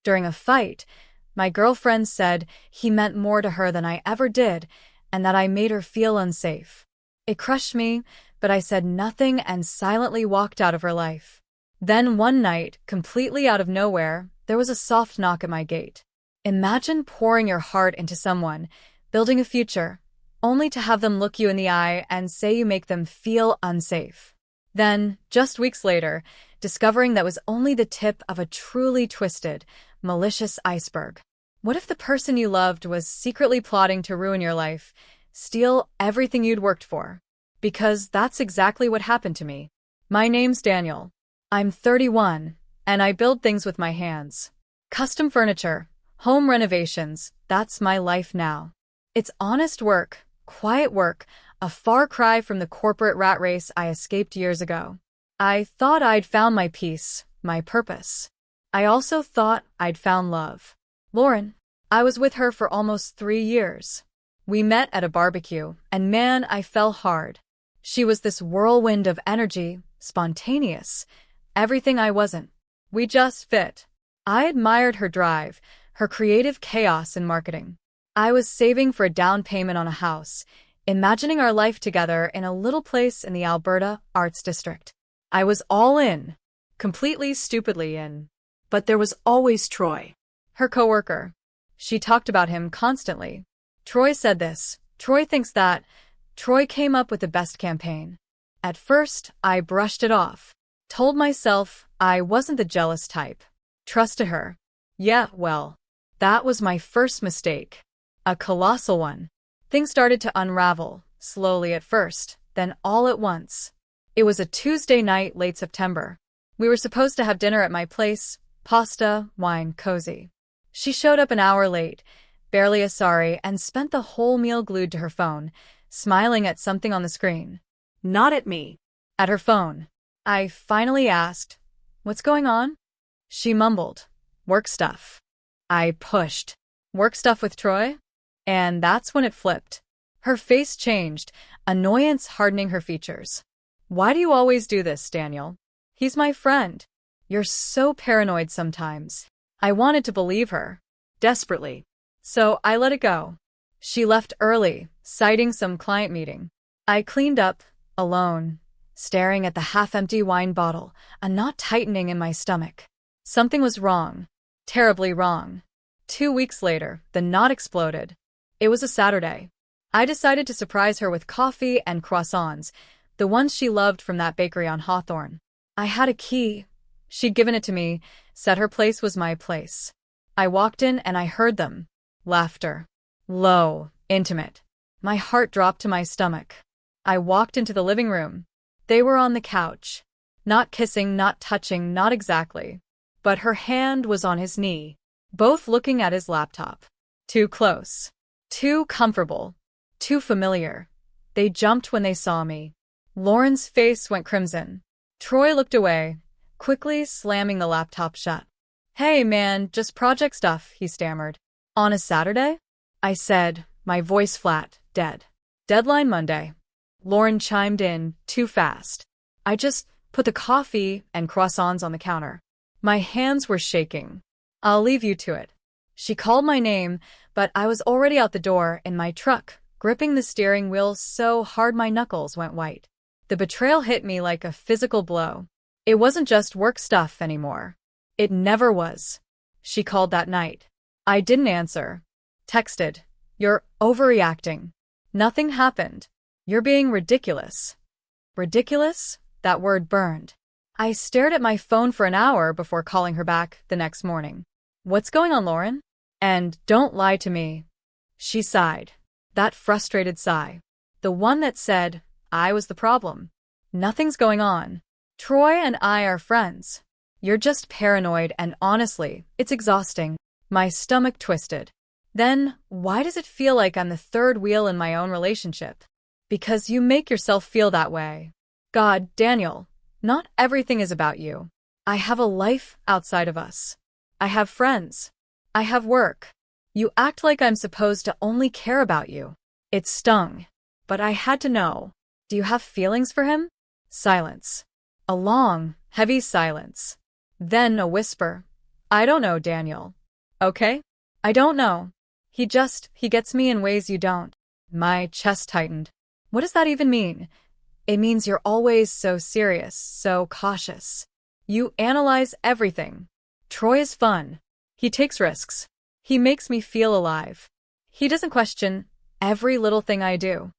During a fight, my girlfriend said he meant more to her than I ever did and that I made her feel unsafe. It crushed me, but I said nothing and silently walked out of her life. Then one night, completely out of nowhere, there was a soft knock at my gate. Imagine pouring your heart into someone, building a future, only to have them look you in the eye and say you make them feel unsafe. Then, just weeks later, discovering that was only the tip of a truly twisted, malicious iceberg. What if the person you loved was secretly plotting to ruin your life, steal everything you'd worked for? Because that's exactly what happened to me. My name's Daniel. I'm 31, and I build things with my hands. Custom furniture, home renovations, that's my life now. It's honest work, quiet work, a far cry from the corporate rat race I escaped years ago. I thought I'd found my peace, my purpose. I also thought I'd found love. Lauren. I was with her for almost 3 years. We met at a barbecue, and man, I fell hard. She was this whirlwind of energy, spontaneous, everything I wasn't. We just fit. I admired her drive, her creative chaos in marketing. I was saving for a down payment on a house, imagining our life together in a little place in the Alberta Arts District. I was all in, completely stupidly in. But there was always Troy, her coworker. She talked about him constantly. Troy said this, Troy thinks that. Troy came up with the best campaign. At first, I brushed it off. Told myself I wasn't the jealous type. Trusted her. Yeah, well, that was my first mistake. A colossal one. Things started to unravel, slowly at first, then all at once. It was a Tuesday night, late September. We were supposed to have dinner at my place, pasta, wine, cozy. She showed up an hour late, barely a sorry, and spent the whole meal glued to her phone, smiling at something on the screen. Not at me. At her phone. I finally asked, "What's going on?" She mumbled, "Work stuff." I pushed, "Work stuff with Troy?" And that's when it flipped. Her face changed, annoyance hardening her features. "Why do you always do this, Daniel? He's my friend." "You're so paranoid sometimes." I wanted to believe her, desperately. So I let it go. She left early, citing some client meeting. I cleaned up, alone, staring at the half-empty wine bottle, a knot tightening in my stomach. Something was wrong. Terribly wrong. 2 weeks later, the knot exploded. It was a Saturday. I decided to surprise her with coffee and croissants, the ones she loved from that bakery on Hawthorne. I had a key. She'd given it to me, said her place was my place. I walked in and I heard them. Laughter. Low, intimate. My heart dropped to my stomach. I walked into the living room. They were on the couch. Not kissing, not touching, not exactly. But her hand was on his knee, both looking at his laptop. Too close. Too comfortable. Too familiar. They jumped when they saw me. Lauren's face went crimson. Troy looked away, quickly slamming the laptop shut. "Hey man, just project stuff," he stammered. "On a Saturday?" I said, my voice flat, dead. "Deadline Monday." Lauren chimed in, too fast. I just put the coffee and croissants on the counter. My hands were shaking. "I'll leave you to it." She called my name, but I was already out the door in my truck, gripping the steering wheel so hard my knuckles went white. The betrayal hit me like a physical blow. It wasn't just work stuff anymore. It never was. She called that night. I didn't answer. Texted, "You're overreacting. Nothing happened. You're being ridiculous." Ridiculous? That word burned. I stared at my phone for an hour before calling her back the next morning. "What's going on, Lauren?" And don't lie to me. She sighed. That frustrated sigh. The one that said, I was the problem. "Nothing's going on. Troy and I are friends. You're just paranoid and honestly, it's exhausting." My stomach twisted. Then, why does it feel like I'm the third wheel in my own relationship? Because you make yourself feel that way. God, Daniel, not everything is about you. I have a life outside of us. I have friends. I have work. You act like I'm supposed to only care about you. It stung. But I had to know. Do you have feelings for him? Silence. A long, heavy silence. Then a whisper. I don't know, Daniel. Okay? I don't know. He gets me in ways you don't. My chest tightened. What does that even mean? It means you're always so serious, so cautious. You analyze everything. Troy is fun. He takes risks. He makes me feel alive. He doesn't question every little thing I do.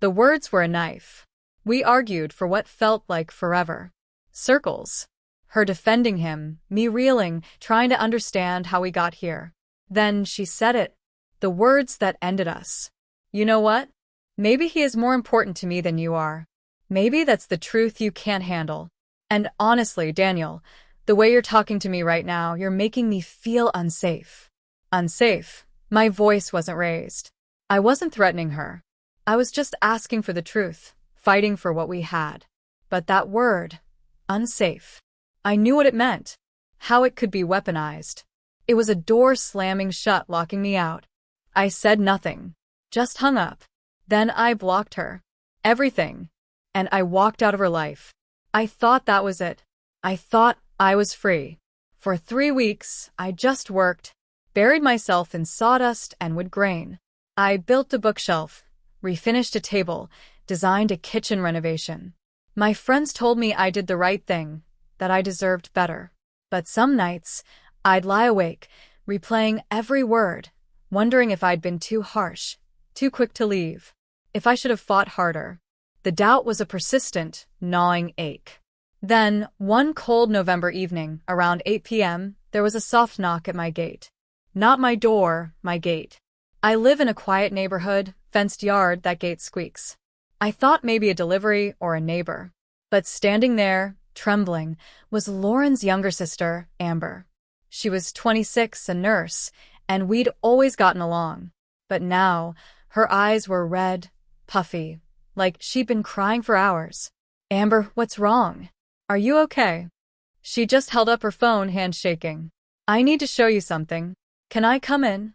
The words were a knife. We argued for what felt like forever. Circles. Her defending him, me reeling, trying to understand how we got here. Then she said it. The words that ended us. You know what? Maybe he is more important to me than you are. Maybe that's the truth you can't handle. And honestly, Daniel, the way you're talking to me right now, you're making me feel unsafe. Unsafe. My voice wasn't raised. I wasn't threatening her. I was just asking for the truth, fighting for what we had. But that word, unsafe, I knew what it meant, how it could be weaponized. It was a door slamming shut, locking me out. I said nothing, just hung up. Then I blocked her. Everything. And I walked out of her life. I thought that was it. I thought I was free. For 3 weeks, I just worked, buried myself in sawdust and wood grain. I built a bookshelf, refinished a table, designed a kitchen renovation. My friends told me I did the right thing, that I deserved better. But some nights, I'd lie awake, replaying every word, wondering if I'd been too harsh, too quick to leave, if I should have fought harder. The doubt was a persistent, gnawing ache. Then, one cold November evening, around 8 p.m., there was a soft knock at my gate. Not my door, my gate. I live in a quiet neighborhood, fenced yard, that gate squeaks. I thought maybe a delivery or a neighbor. But standing there, trembling, was Lauren's younger sister, Amber. She was 26, a nurse, and we'd always gotten along. But now, her eyes were red, puffy, like she'd been crying for hours. Amber, what's wrong? Are you okay? She just held up her phone, hand shaking. I need to show you something. Can I come in?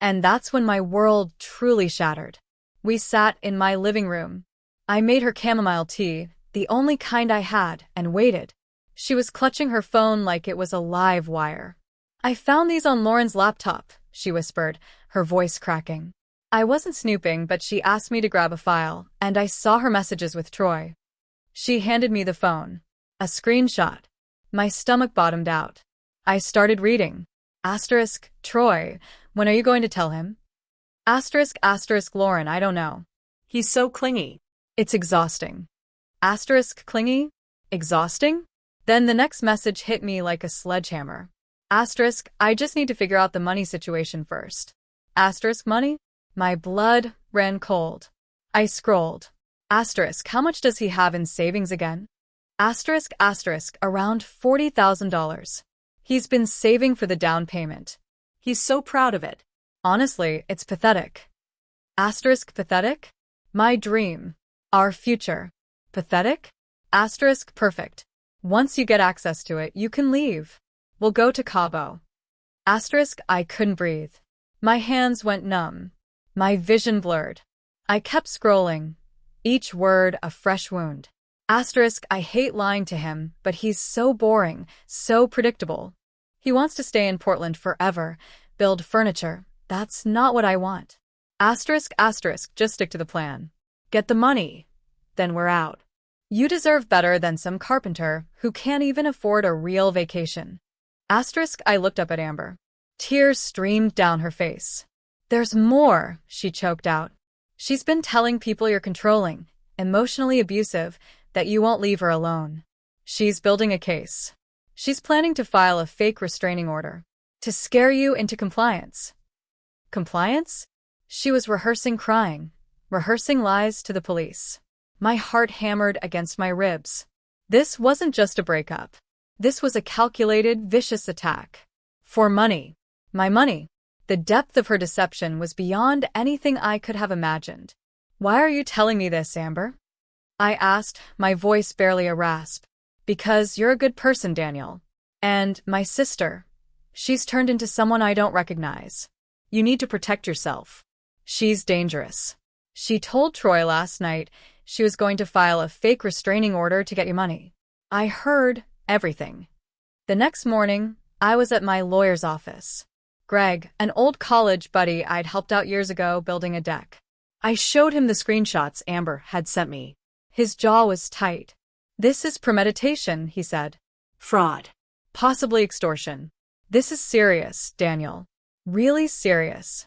And that's when my world truly shattered. We sat in my living room. I made her chamomile tea, the only kind I had, and waited. She was clutching her phone like it was a live wire. I found these on Lauren's laptop, she whispered, her voice cracking. I wasn't snooping, but she asked me to grab a file, and I saw her messages with Troy. She handed me the phone. A screenshot. My stomach bottomed out. I started reading. Asterisk, Troy, when are you going to tell him? Asterisk, Lauren, I don't know. He's so clingy. It's exhausting. Asterisk, clingy? Exhausting? Then the next message hit me like a sledgehammer. Asterisk, I just need to figure out the money situation first. Asterisk, money? My blood ran cold. I scrolled. Asterisk, how much does he have in savings again? Asterisk, around $40,000. He's been saving for the down payment. He's so proud of it. Honestly, it's pathetic. Asterisk, pathetic? My dream. Our future. Pathetic? Asterisk, perfect. Once you get access to it, you can leave. We'll go to Cabo. Asterisk, I couldn't breathe. My hands went numb. My vision blurred. I kept scrolling. Each word a fresh wound. Asterisk, I hate lying to him, but he's so boring, so predictable. He wants to stay in Portland forever, build furniture. That's not what I want. Asterisk, just stick to the plan. Get the money. Then we're out. You deserve better than some carpenter who can't even afford a real vacation. Asterisk, I looked up at Amber. Tears streamed down her face. There's more, she choked out. She's been telling people you're controlling, emotionally abusive, that you won't leave her alone. She's building a case. She's planning to file a fake restraining order. To scare you into compliance. Compliance? She was rehearsing crying, rehearsing lies to the police. My heart hammered against my ribs. This wasn't just a breakup. This was a calculated, vicious attack. For money. My money. The depth of her deception was beyond anything I could have imagined. Why are you telling me this, Amber? I asked, my voice barely a rasp. Because you're a good person, Daniel. And my sister. She's turned into someone I don't recognize. You need to protect yourself. She's dangerous. She told Troy last night she was going to file a fake restraining order to get you money. I heard everything. The next morning, I was at my lawyer's office. Greg, an old college buddy I'd helped out years ago building a deck. I showed him the screenshots Amber had sent me. His jaw was tight. "This is premeditation," he said. Fraud. "Possibly extortion. This is serious, Daniel. Really serious."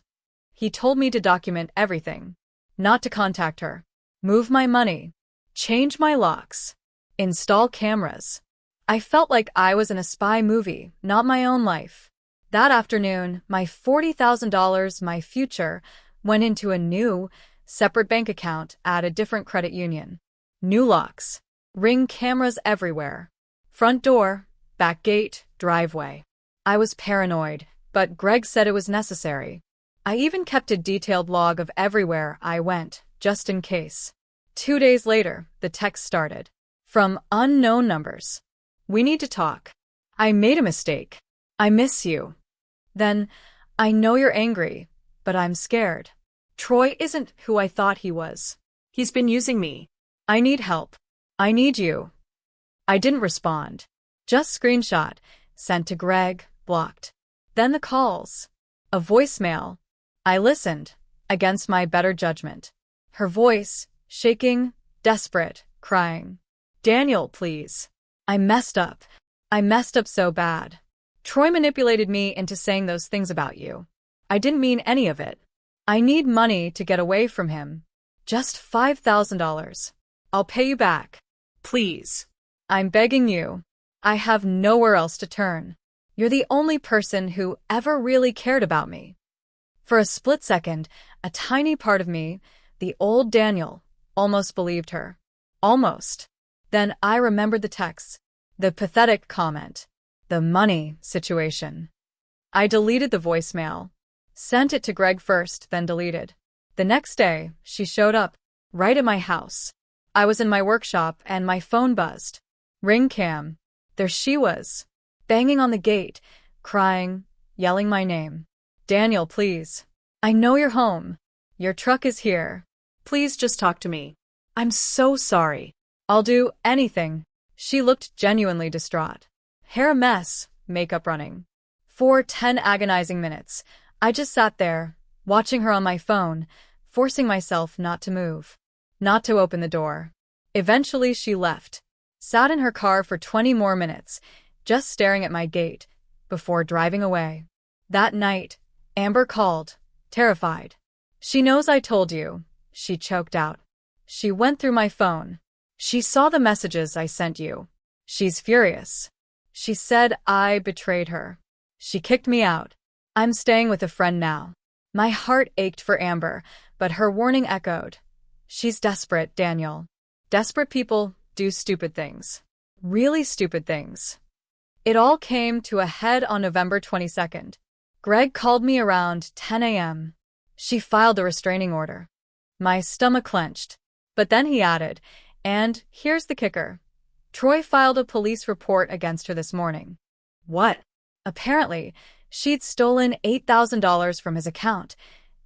He told me to document everything. Not to contact her. Move my money. Change my locks. Install cameras. I felt like I was in a spy movie, not my own life. That afternoon, my $40,000, my future, went into a new, separate bank account at a different credit union. New locks. Ring cameras everywhere. Front door, back gate, driveway. I was paranoid, but Greg said it was necessary. I even kept a detailed log of everywhere I went, just in case. 2 days later, the text started. From unknown numbers. "We need to talk. I made a mistake. I miss you." Then, "I know you're angry, but I'm scared. Troy isn't who I thought he was. He's been using me. I need help. I need you." I didn't respond. Just screenshot, sent to Greg, blocked. Then the calls. A voicemail. I listened, against my better judgment. Her voice, shaking, desperate, crying. "Daniel, please. I messed up. I messed up so bad. Troy manipulated me into saying those things about you. I didn't mean any of it. I need money to get away from him. Just $5,000. I'll pay you back. Please. I'm begging you. I have nowhere else to turn. You're the only person who ever really cared about me." For a split second, a tiny part of me, the old Daniel, almost believed her. Almost. Then I remembered the texts, the pathetic comment, the money situation. I deleted the voicemail. Sent it to Greg first, then deleted. The next day, she showed up, right at my house. I was in my workshop and my phone buzzed. Ring cam. There she was, banging on the gate, crying, yelling my name. "Daniel, please. I know you're home. Your truck is here. Please just talk to me. I'm so sorry. I'll do anything." She looked genuinely distraught. Hair a mess, makeup running. For 10 agonizing minutes, I just sat there, watching her on my phone, forcing myself not to move, not to open the door. Eventually she left, sat in her car for 20 more minutes, just staring at my gate, before driving away. That night, Amber called, terrified. "She knows I told you," she choked out. "She went through my phone. She saw the messages I sent you. She's furious. She said I betrayed her. She kicked me out. I'm staying with a friend now." My heart ached for Amber, but her warning echoed. "She's desperate, Daniel. Desperate people do stupid things. Really stupid things." It all came to a head on November 22nd. Greg called me around 10 a.m. She filed a restraining order. My stomach clenched. But then he added, "And here's the kicker. Troy filed a police report against her this morning." What? Apparently, she'd stolen $8,000 from his account,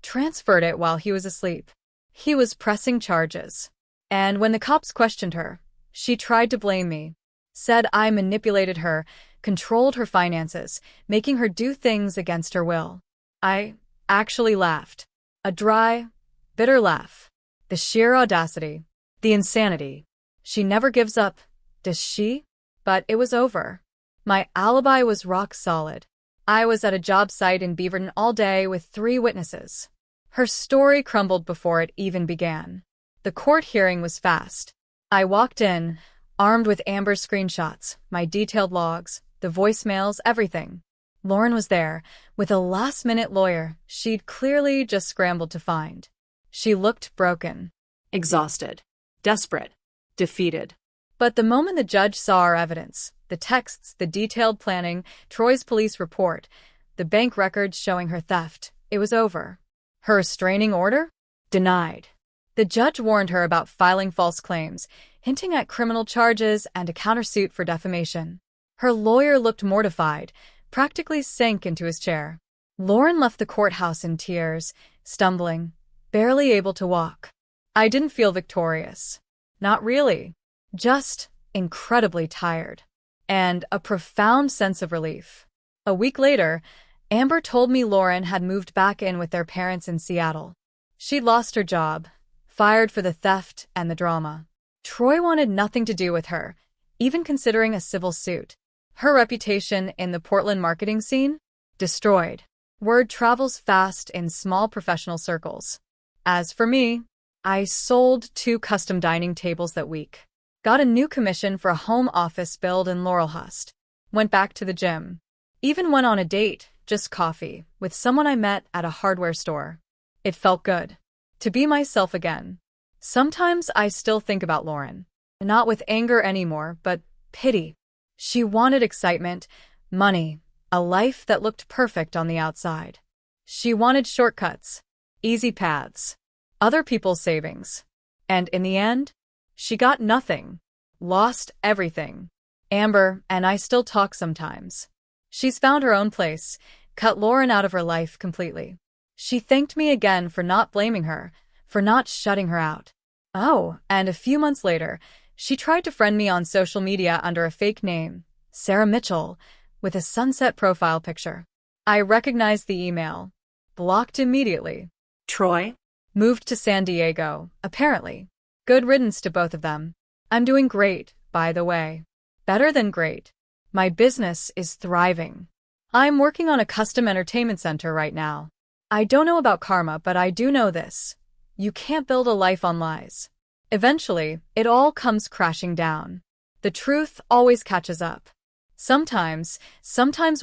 transferred it while he was asleep. He was pressing charges. And when the cops questioned her, she tried to blame me. Said I manipulated her, controlled her finances, making her do things against her will. I actually laughed. A dry, bitter laugh. The sheer audacity. The insanity. She never gives up, does she? But it was over. My alibi was rock solid. I was at a job site in Beaverton all day with 3 witnesses. Her story crumbled before it even began. The court hearing was fast. I walked in, armed with Amber's screenshots, my detailed logs, the voicemails, everything. Lauren was there, with a last-minute lawyer she'd clearly just scrambled to find. She looked broken. Exhausted. Desperate. Defeated. But the moment the judge saw our evidence, the texts, the detailed planning, Troy's police report, the bank records showing her theft, it was over. Her restraining order? Denied. The judge warned her about filing false claims, hinting at criminal charges and a countersuit for defamation. Her lawyer looked mortified, practically sank into his chair. Lauren left the courthouse in tears, stumbling, barely able to walk. I didn't feel victorious. Not really. Just incredibly tired. And a profound sense of relief. A week later, Amber told me Lauren had moved back in with their parents in Seattle. She'd lost her job, fired for the theft and the drama. Troy wanted nothing to do with her, even considering a civil suit. Her reputation in the Portland marketing scene? Destroyed. Word travels fast in small professional circles. As for me, I sold 2 custom dining tables that week. Got a new commission for a home office build in Laurelhurst. Went back to the gym. Even went on a date, just coffee, with someone I met at a hardware store. It felt good to be myself again. Sometimes I still think about Lauren. Not with anger anymore, but pity. She wanted excitement, money, a life that looked perfect on the outside. She wanted shortcuts, easy paths, other people's savings. And in the end, she got nothing. Lost everything. Amber and I still talk sometimes. She's found her own place, cut Lauren out of her life completely. She thanked me again for not blaming her, for not shutting her out. Oh, and a few months later, she tried to friend me on social media under a fake name, Sarah Mitchell, with a sunset profile picture. I recognized the email. Blocked immediately. Troy? Moved to San Diego, apparently. Good riddance to both of them. I'm doing great, by the way. Better than great. My business is thriving. I'm working on a custom entertainment center right now. I don't know about karma, but I do know this. You can't build a life on lies. Eventually, it all comes crashing down. The truth always catches up. Sometimes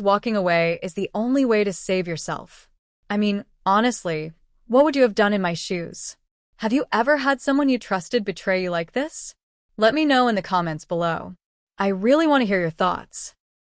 walking away is the only way to save yourself. I mean, honestly, what would you have done in my shoes? Have you ever had someone you trusted betray you like this? Let me know in the comments below. I really want to hear your thoughts.